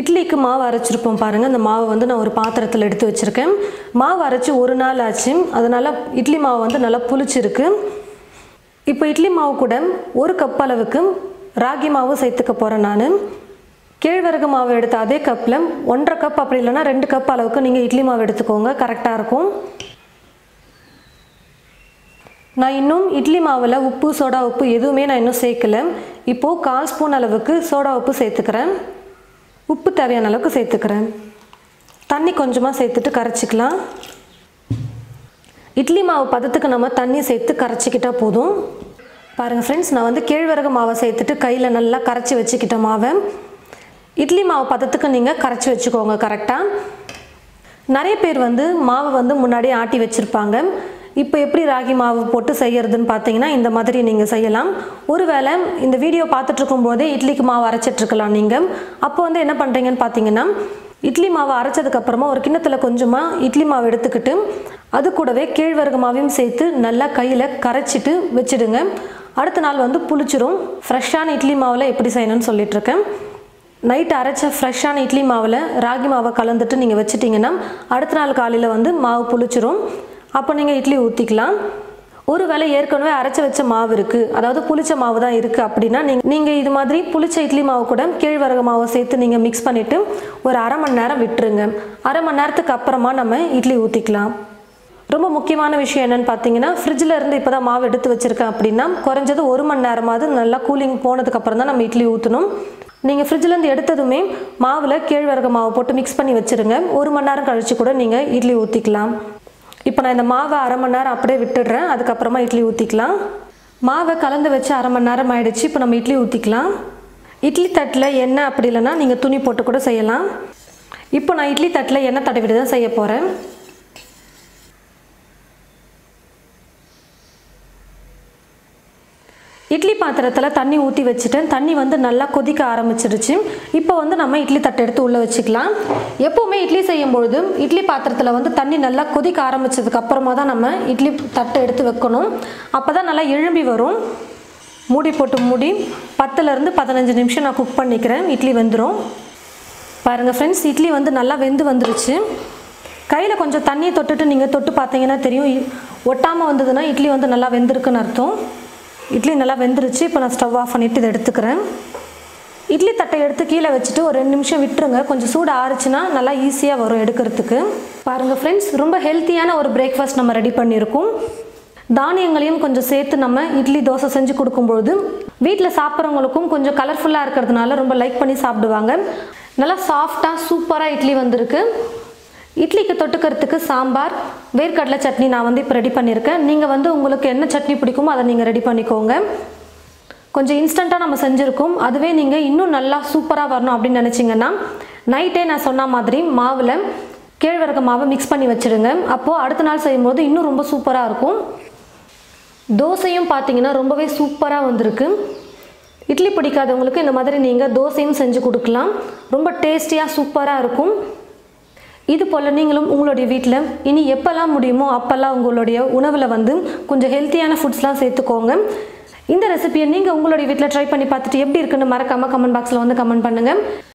இட்லிக்கு மாவு அரைச்சிருப்போம் பாருங்கள். அந்த மாவை வந்து நான் ஒரு பாத்திரத்தில் எடுத்து வச்சுருக்கேன். மாவு அரைச்சி ஒரு நாள் ஆச்சு, அதனால் இட்லி மாவு வந்து நல்லா புளிச்சிருக்கு. இப்போ இட்லி மாவு கூட 1 கப் அளவுக்கு ராகி மாவு சேர்த்துக்க போகிறேன். நான் கேழ்வரகு மாவு எடுத்த அதே கப்பில் 1.5 கப் அப்படி இல்லைனா 2 கப் அளவுக்கு நீங்கள் இட்லி மாவு எடுத்துக்கோங்க, கரெக்டாக இருக்கும். நான் இன்னும் இட்லி மாவில் உப்பு, சோடா உப்பு எதுவுமே நான் இன்னும் சேர்க்கலை. இப்போது 1/4 ஸ்பூன் அளவுக்கு சோடா உப்பு சேர்த்துக்கிறேன். உப்பு தேவையான அளவுக்கு சேர்த்துக்கிறேன். தண்ணி கொஞ்சமாக சேர்த்துட்டு கரைச்சிக்கலாம். இட்லி மாவு பதத்துக்கு நம்ம தண்ணி சேர்த்து கரைச்சிக்கிட்டால் போதும். பாருங்கள் ஃப்ரெண்ட்ஸ், நான் வந்து கேழ்வரகு மாவை சேர்த்துட்டு கையில் நல்லா கரைச்சி வச்சுக்கிட்ட மாவை இட்லி மாவு பதத்துக்கு நீங்கள் கரைச்சி வச்சுக்கோங்க கரெக்டாக. நிறைய பேர் வந்து மாவை வந்து முன்னாடியே ஆட்டி வச்சுருப்பாங்க. இப்போ எப்படி ராகி மாவு போட்டு செய்யறதுன்னு பார்த்தீங்கன்னா இந்த மாதிரி நீங்கள் செய்யலாம். ஒருவேளை இந்த வீடியோ பார்த்துட்ருக்கும் போதே இட்லிக்கு மாவு அரைச்சிட்ருக்கலாம் நீங்கள். அப்போ வந்து என்ன பண்ணுறீங்கன்னு பார்த்தீங்கன்னா, இட்லி மாவு அரைச்சதுக்கப்புறமா ஒரு கிண்ணத்தில் கொஞ்சமாக இட்லி மாவு எடுத்துக்கிட்டு அது கூடவே கேழ்வரகு மாவையும் சேர்த்து நல்லா கையில் கரைச்சிட்டு வச்சுடுங்க. அடுத்த நாள் வந்து புளிச்சிரும். ஃப்ரெஷ்ஷான இட்லி மாவில் எப்படி செய்யணும்னு சொல்லிகிட்ருக்கேன். நைட்டு அரைச்ச ஃப்ரெஷ்ஷான இட்லி மாவில் ராகி மாவை கலந்துட்டு நீங்கள் வச்சுட்டிங்கன்னா அடுத்த நாள் காலையில் வந்து மாவு புளிச்சிரும். அப்போ நீங்கள் இட்லி ஊற்றிக்கலாம். ஒரு வேளை ஏற்கனவே அரைச்சி வச்ச மாவு இருக்குது, அதாவது புளிச்ச மாவு தான் இருக்குது அப்படின்னா நீங்கள் இது மாதிரி புளிச்ச இட்லி மாவு கூட கேழ்வரகு மாவை சேர்த்து நீங்கள் மிக்ஸ் பண்ணிவிட்டு ஒரு 1/2 மணி நேரம் விட்டுருங்க. 1/2 மணி நேரத்துக்கு அப்புறமா நம்ம இட்லி ஊற்றிக்கலாம். ரொம்ப முக்கியமான விஷயம் என்னென்னு பார்த்தீங்கன்னா, ஃப்ரிட்ஜில் இருந்து இப்போ தான் மாவு எடுத்து வச்சுருக்கேன் அப்படின்னா குறைஞ்சது 1 மணி நேரமாவது நல்லா கூலிங் போனதுக்கப்புறம் தான் நம்ம இட்லி ஊற்றணும். நீங்கள் ஃப்ரிட்ஜிலேருந்து எடுத்ததுமே மாவில் கேழ்வரகு மாவு போட்டு மிக்ஸ் பண்ணி வச்சுருங்க. 1 மணி நேரம் கழித்து கூட நீங்கள் இட்லி ஊற்றிக்கலாம். இப்போ நான் இந்த மாவை 1/2 மணி நேரம் அப்படியே விட்டுடுறேன். அதுக்கப்புறமா இட்லி ஊற்றிக்கலாம். மாவை கலந்து வச்சு 1/2 மணி நேரம் ஆகிடுச்சு. இப்போ நம்ம இட்லி ஊற்றிக்கலாம். இட்லி தட்டில் எண்ணெய் அப்படி இல்லைன்னா நீங்கள் துணி போட்டு கூட செய்யலாம். இப்போ நான் இட்லி தட்டில் எண்ணெய் தடவிட்டு தான் செய்ய போகிறேன். இட்லி பாத்திரத்தில் தண்ணி ஊற்றி வச்சுட்டேன். தண்ணி வந்து நல்லா கொதிக்க ஆரம்பிச்சிருச்சு. இப்போ வந்து நம்ம இட்லி தட்டை எடுத்து உள்ளே வச்சுக்கலாம். எப்போவுமே இட்லி செய்யும்பொழுது இட்லி பாத்திரத்தில் வந்து தண்ணி நல்லா கொதிக்க ஆரம்பித்ததுக்கு அப்புறமா தான் நம்ம இட்லி தட்டை எடுத்து வைக்கணும். அப்போ தான் நல்லா எழும்பி வரும். மூடி போட்டு மூடி 10லேருந்து 15 நிமிஷம் நான் குக் பண்ணிக்கிறேன். இட்லி வெந்துடும். பாருங்கள் ஃப்ரெண்ட்ஸ், இட்லி வந்து நல்லா வெந்து வந்துருச்சு. கையில் கொஞ்சம் தண்ணியை தொட்டுட்டு நீங்கள் தொட்டு பார்த்தீங்கன்னா தெரியும். ஒட்டாமல் வந்ததுன்னா இட்லி வந்து நல்லா வெந்திருக்குன்னு அர்த்தம். இட்லி நல்லா வெந்துருச்சு. இப்போ நான் ஸ்டவ் ஆஃப் பண்ணிவிட்டு இதை எடுத்துக்கிறேன். இட்லி தட்டை எடுத்து கீழே வச்சுட்டு ஒரு 2 நிமிஷம் விட்டுருங்க. கொஞ்சம் சூடு ஆறுச்சுன்னா நல்லா ஈஸியாக வரும் எடுக்கிறதுக்கு. பாருங்கள் ஃப்ரெண்ட்ஸ், ரொம்ப ஹெல்த்தியான ஒரு பிரேக்ஃபாஸ்ட் நம்ம ரெடி பண்ணியிருக்கோம். தானியங்களையும் கொஞ்சம் சேர்த்து நம்ம இட்லி தோசை செஞ்சு கொடுக்கும்பொழுது வீட்டில் சாப்பிட்றவங்களுக்கும் கொஞ்சம் கலர்ஃபுல்லாக இருக்கிறதுனால ரொம்ப லைக் பண்ணி சாப்பிடுவாங்க. நல்லா சாஃப்டாக சூப்பராக இட்லி வந்திருக்கு. இட்லிக்கு தொட்டுக்கிறதுக்கு சாம்பார், வேர்க்கடலை சட்னி நான் வந்து இப்போ ரெடி பண்ணியிருக்கேன். நீங்கள் வந்து உங்களுக்கு என்ன சட்னி பிடிக்குமோ அதை நீங்கள் ரெடி பண்ணிக்கோங்க. கொஞ்சம் இன்ஸ்டண்ட்டாக நம்ம செஞ்சுருக்கோம். அதுவே நீங்கள் இன்னும் நல்லா சூப்பராக வரணும் அப்படின்னு நினச்சிங்கன்னா நைட்டே நான் சொன்ன மாதிரி மாவில் கேழ்வரகு மாவை மிக்ஸ் பண்ணி வச்சுடுங்க. அப்போது அடுத்த நாள் செய்யும்போது இன்னும் ரொம்ப சூப்பராக இருக்கும். தோசையும் பார்த்தீங்கன்னா ரொம்பவே சூப்பராக வந்திருக்கு. இட்லி பிடிக்காதவங்களுக்கு இந்த மாதிரி நீங்கள் தோசையும் செஞ்சு கொடுக்கலாம். ரொம்ப டேஸ்டியாக சூப்பராக இருக்கும். இது போல் நீங்களும் உங்களுடைய வீட்டில் இனி எப்போல்லாம் முடியுமோ அப்போல்லாம் உங்களுடைய உணவில் வந்து கொஞ்சம் ஹெல்த்தியான ஃபுட்ஸ்லாம் சேர்த்துக்கோங்க. இந்த ரெசிபியை நீங்கள் உங்களுடைய வீட்டில் ட்ரை பண்ணி பார்த்துட்டு எப்படி இருக்குன்னு மறக்காமல் கமெண்ட் பாக்ஸில் வந்து கமெண்ட் பண்ணுங்கள்.